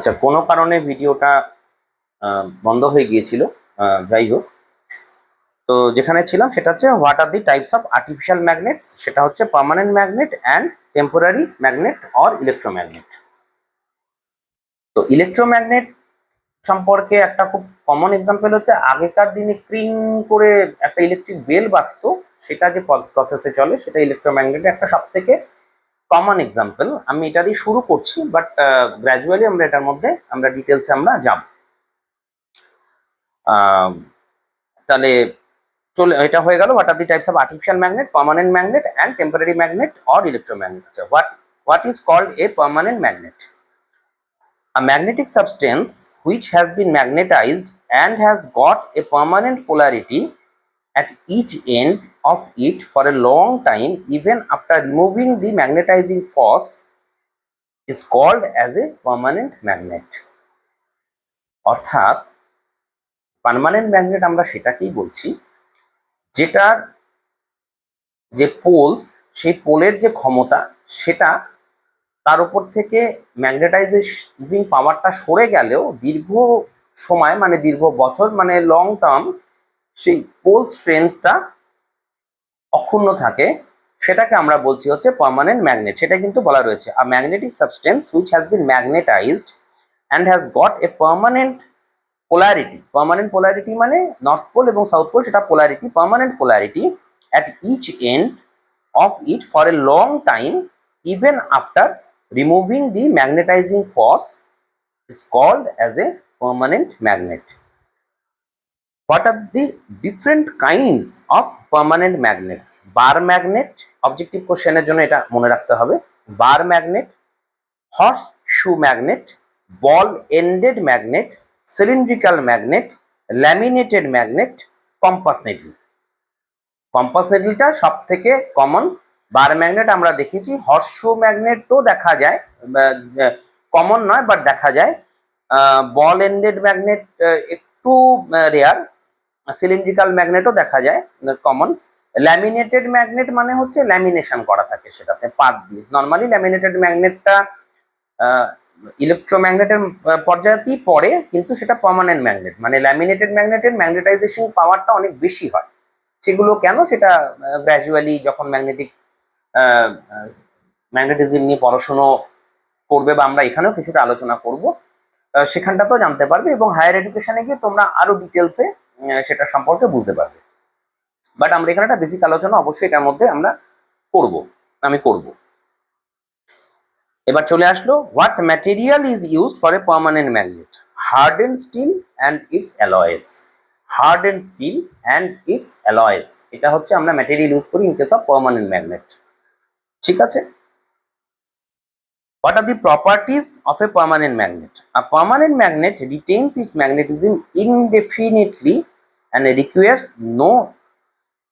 আচ্ছা, কোনো কারণে ভিডিওটা বন্ধ হয়ে গিয়েছিল। যাই হোক, তো যেখানে ছিলাম সেটা হচ্ছে what are the types of artificial magnets. সেটা হচ্ছে permanent magnet and temporary magnet or electromagnet. তো ইলেকট্রোম্যাগনেট সম্পর্কে একটা খুব কমন এক্সাম্পল হচ্ছে আগেকার দিনে ক্রিং করে একটা ইলেকট্রিক বেল বাজতো, সেটা যে প্রসেসে চলে সেটা ইলেকট্রোম্যাগনেটের একটা সব থেকে কমন এক্সাম্পল। আমি এটা দিয়ে শুরু করছি, বাট গ্র্যাজুয়ালি আমরা এটার মধ্যে আমরা ডিটেলসে আমরা যাব। তাহলে চলে এটা হয়ে গেল what are the types of artificial magnet, permanent magnet and temporary magnet or electromagnet. আচ্ছা, what is called a permanent magnet? A magnetic substance which has been magnetized and has got a permanent polarity at each end of it for a long time, even after removing the magnetizing force, is called as a permanent magnet. অর্থাৎ permanent magnet আমরা সেটাকেই বলছি যেটার যে polls, সেই পোলের যে ক্ষমতা সেটা তার উপর থেকে ম্যাগনেটাইজিং পাওয়ারটা সরে গেলেও দীর্ঘ সময় মানে দীর্ঘ বছর মানে লং টার্ম সেই পোল স্ট্রেংথটা অক্ষুণ্ণ থাকে, সেটাকে আমরা বলছি হচ্ছে পার্মানেন্ট ম্যাগনেট। সেটা কিন্তু বলা রয়েছে a magnetic substance which has been magnetized and has got a permanent polarity. Permanent polarity মানে নর্থ পোল এবং সাউথ পোল, সেটা polarity, permanent polarity at each end of it for a long time even after removing the magnetizing force is called as a permanent magnet. What are the different kinds of permanent magnets? Bar magnet, objective question এর জন্য এটা মনে রাখতে হবে। Bar magnet, horseshoe magnet, ball ended magnet, cylindrical magnet, laminated magnet, compass needle. Compass নিডলটা সব থেকে common. বার magnet আমরা দেখেছি, হর্সশু ম্যাগনেটও দেখা যায়, কমন নয় বাট দেখা যায়। বল এন্ডেড ম্যাগনেট একটু রেয়ার। সিলিন্ড্রিক্যাল ম্যাগনেটও দেখা যায়, কমন। ল্যামিনেটেড ম্যাগনেট মানে হচ্ছে ল্যামিনেশন করা থাকে সেটাতে পাত দিয়ে। নর্মালি ল্যামিনেটেড ম্যাগনেটটা ইলেকট্রোম্যাগনেটের পর্যায়েই পড়ে, কিন্তু সেটা পার্মানেন্ট ম্যাগনেট। মানে ল্যামিনেটেড ম্যাগনেটের ম্যাগনেটাইজেশন পাওয়ারটা অনেক বেশি হয়। সেগুলো কেন, সেটা গ্র্যাজুয়ালি যখন ম্যাগনেটিজম নিয়ে পড়াশুনো করবে বা আমরা এখানেও কিছুটা আলোচনা করব, সেখানটাতেও জানতে পারবে এবং হায়ার এডুকেশনে গিয়ে তোমরা আরো ডিটেলসে সেটা সম্পর্কে বুঝতে পারবে। বাট আমরা এখানে একটা বেসিক আলোচনা অবশ্যই এটার মধ্যে আমরা আমি করব। এবার চলে আসলো, what material is used for a permanent magnet? Hardened steel and its alloys. Hardened steel and its alloys, এটা হচ্ছে আমরা ম্যাটেরিয়াল ইউজ করি in case of permanent magnet. ঠিক আছে। What are the properties of a permanent magnet? A permanent magnet retains its magnetism indefinitely and requires no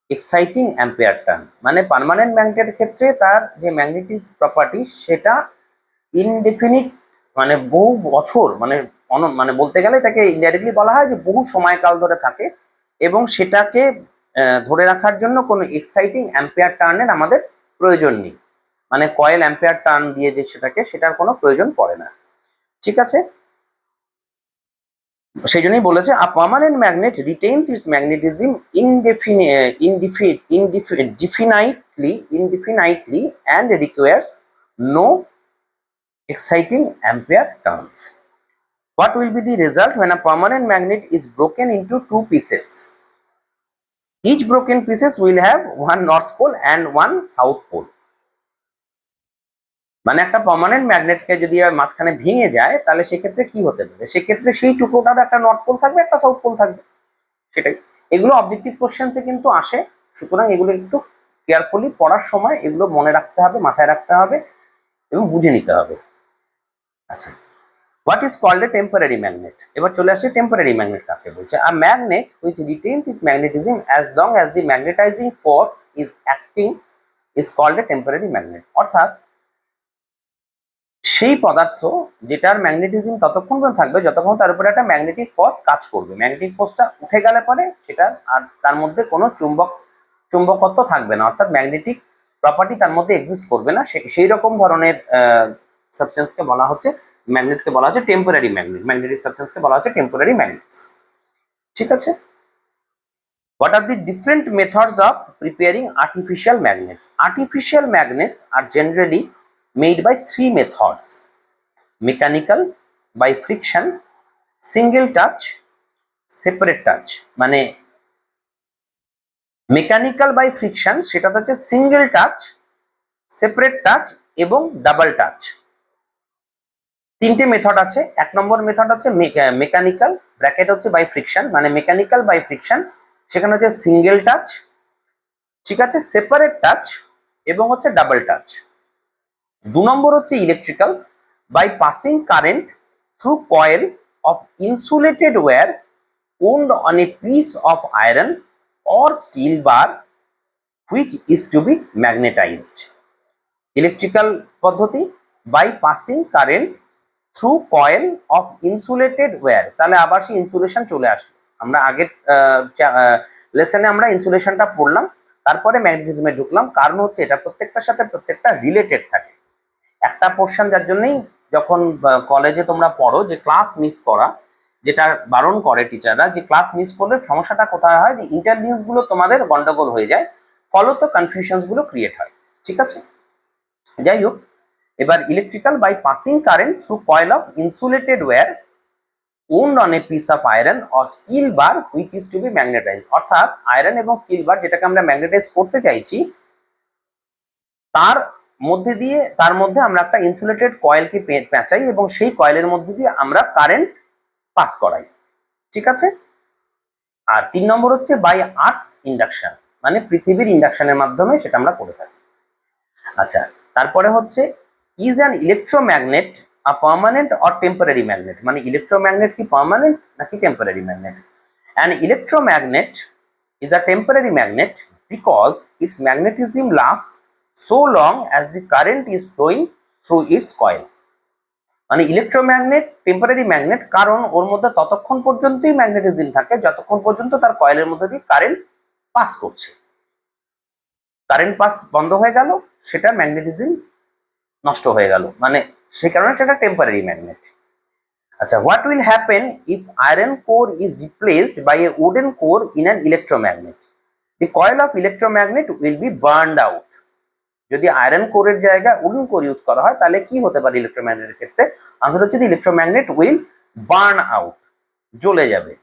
exciting ampere turn. মানে permanent ম্যাগনেটের ক্ষেত্রে তার যে ম্যাগনেটিক প্রপার্টি সেটা indefinite, মানে বহু বছর, মানে বলতে গেলে এটাকে ইনডাইরেক্টলি বলা হয় যে বহু সময়কাল ধরে থাকে, এবং সেটাকে ধরে রাখার জন্য কোনো এক্সাইটিং অ্যাম্পিয়ার টার্নের আমাদের প্রয়োজন নেই। মানে কয়েল অ্যাম্পিয়ার টার্ন দিয়ে যে সেটার কোনো প্রয়োজন পড়ে না। ঠিক আছে। সেই জন্যই বলেছে a permanent magnet retains its magnetism indefinitely and requires no exciting ampere turns. What will be the result when a permanent magnet is broken into two pieces? Each broken pieces will have one north pole and one south pole. মানে একটা permanent ম্যাগনেটকে যদি মাঝখানে ভেঙে যায় তাহলে সেক্ষেত্রে কি হতে পারে? সেক্ষেত্রে সেই টুকরোটার একটা নর্থ পোল থাকবে, একটা সাউথ পোল থাকবে। সেটাই, এগুলো অবজেক্টিভ কোশ্চেন্সে কিন্তু আসে, সুতরাং এগুলো একটু কেয়ারফুলি পড়ার সময় এগুলো মনে রাখতে হবে, মাথায় রাখতে হবে এবং বুঝে নিতে হবে। আচ্ছা, what is called a temporary magnet? এবার চলে আসে টেম্পোরারি ম্যাগনেট কাকে বলছে। A magnet which retains its magnetism as long as the magnetizing force is acting is called a temporary magnet. অর্থাৎ সেই পদার্থ যেটার ম্যাগনেটিজম ততক্ষণ পর্যন্ত থাকবে যতক্ষণ তার উপরে একটা ম্যাগনেটিক ফোর্স কাজ করবে। ম্যাগনেটিক ফোর্সটা উঠে গেলে পরে সেটা আর তার মধ্যে কোনো চুম্বকত্ব থাকবে না, অর্থাৎ ম্যাগনেটিক প্রপার্টি তার মধ্যে এক্সিস্ট করবে না। সেই রকম ধরনের সাবস্টেন্সকে বলা হচ্ছে ম্যাগনেটকে বলা হচ্ছে টেম্পোরারি ম্যাগনেট, ম্যাগনেটিক সাবস্টেন্সকে বলা হচ্ছে টেম্পোরারি ম্যাগনেটস। ঠিক আছে। What are the different methods of preparing artificial magnets? Artificial magnets are generally made by three methods: mechanical, by friction, single touch, separate touch। মানে মেকানিক্যাল বাই ফ্রিকশন সেটা হচ্ছে single touch, separate touch এবং double touch. তিনটে method আছে। এক নম্বর method হচ্ছে mechanical, bracket হচ্ছে by friction, মানে মেকানিক্যাল বাই ফ্রিকশন, সেখানে হচ্ছে সিঙ্গেল টাচ, ঠিক আছে, সেপারেট টাচ এবং হচ্ছে ডাবল টাচ। দু নম্বর হচ্ছে electrical, by passing current through coil of insulated wire wound on a piece of iron or steel bar which is to be magnetized। Electrical পদ্ধতি, by passing current through coil of insulated wire. তাহলে আবার সেই insulation চলে আসলো। আমরা আগের লেসনে আমরা ইনসুলেশনটা পড়লাম, তারপরে ম্যাগনেটিজমে ঢুকলাম। কারণ হচ্ছে এটা প্রত্যেকটার সাথে প্রত্যেকটা রিলেটেড থাকে। একটা পোর্শন, যার জন্যই যখন কলেজে তোমরা পড়ো যে ক্লাস মিস করা, যেটা বারণ করে টিচাররা, যে ক্লাস মিস করলে সমস্যাটা কোথায় হয়, যে ইন্টারভিউস গুলো তোমাদের গন্ডগোল হয়ে যায়, ফলত কনফিউশনস গুলো ক্রিয়েট হয়। ঠিক আছে। যাই হোক, এবার electrical, by passing current through coil of insulated wire wound on a piece of iron or steel bar which is to be magnetized। অর্থাৎ আয়রন এবং স্টিল বার যেটাকে আমরা ম্যাগনেটাইজ করতে চাইছি, তার মধ্যে আমরা একটা ইনসুলেটেড কয়েলকে পেঁচাই এবং সেই কয়েলের মধ্যে দিয়ে আমরা কারেন্ট পাস করাই। ঠিক আছে। আর 3 নম্বর হচ্ছে বাই আর্থ ইন্ডাকশন, মানে পৃথিবীর ইন্ডাকশনের মাধ্যমে সেটা আমরা করে থাকি। আচ্ছা, তারপরে হচ্ছে is an electromagnet a permanent or temporary magnet, মানে ইলেকট্রোম্যাগনেট কি পার্মানেন্ট নাকি temporary magnet. An electromagnet is a temporary magnet because it's magnetism last so long as the current is flowing through its coil। মানে electromagnet temporary magnet কারণ ওর মধ্যে ততক্ষণ পর্যন্তই magnetism থাকে যতক্ষণ পর্যন্ত তার কয়েলের মধ্যে দিয়ে কারেন্ট পাস করছে। কারেন্ট পাস বন্ধ হয়ে গেল, সেটা ম্যাগনেটিজম নষ্ট হয়ে গেল, মানে সেই কারণে সেটা টেম্পোরারি ম্যাগনেট। আচ্ছা, what will happen if iron core is replaced by a wooden core in an electromagnet? The coil of electromagnet will be burned out. যদি আয়রন কোরের জায়গায় উডেন কোর ইউজ করা হয় তাহলে কি হতে পারে ইলেকট্রোম্যাগনেটের ক্ষেত্রে? আনসার হচ্ছে ইলেকট্রোম্যাগনেট উইল বার্ন আউট, জ্বলে যাবে।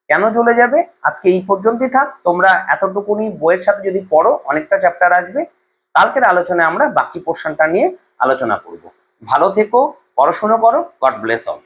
কেন জ্বলে যাবে? আজকে এই পর্যন্তই থাক। তোমরা এতটুকুনি বইয়ের সাথে যদি পড়ো, অনেকটা চ্যাপ্টার আসবে। কালকের আলোচনায় আমরা বাকি পোর্শনটা নিয়ে আলোচনা করব। ভালো থেকো, পড়াশোনা করো। God bless all.